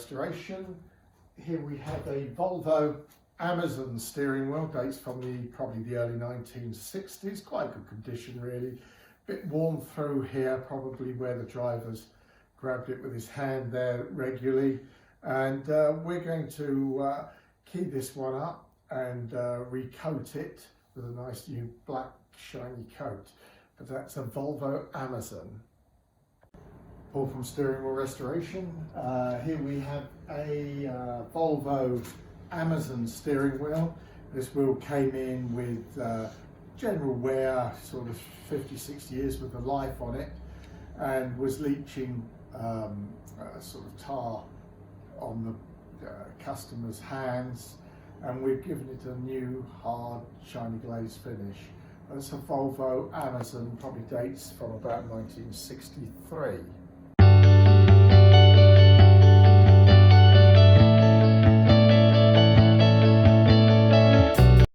restoration. Here we have a Volvo Amazon steering wheel, dates from probably the early 1960s, quite good condition really. Bit worn through here, probably where the driver's grabbed it with his hand there regularly. And we're going to key this one up and recoat it with a nice new black shiny coat. But that's a Volvo Amazon. Paul from Steering Wheel Restoration. Here we have a Volvo Amazon steering wheel. This wheel came in with general wear, sort of 50-60 years with a life on it, and was leaching sort of tar on the customer's hands, and we've given it a new hard shiny glaze finish. It's a Volvo Amazon, probably dates from about 1963.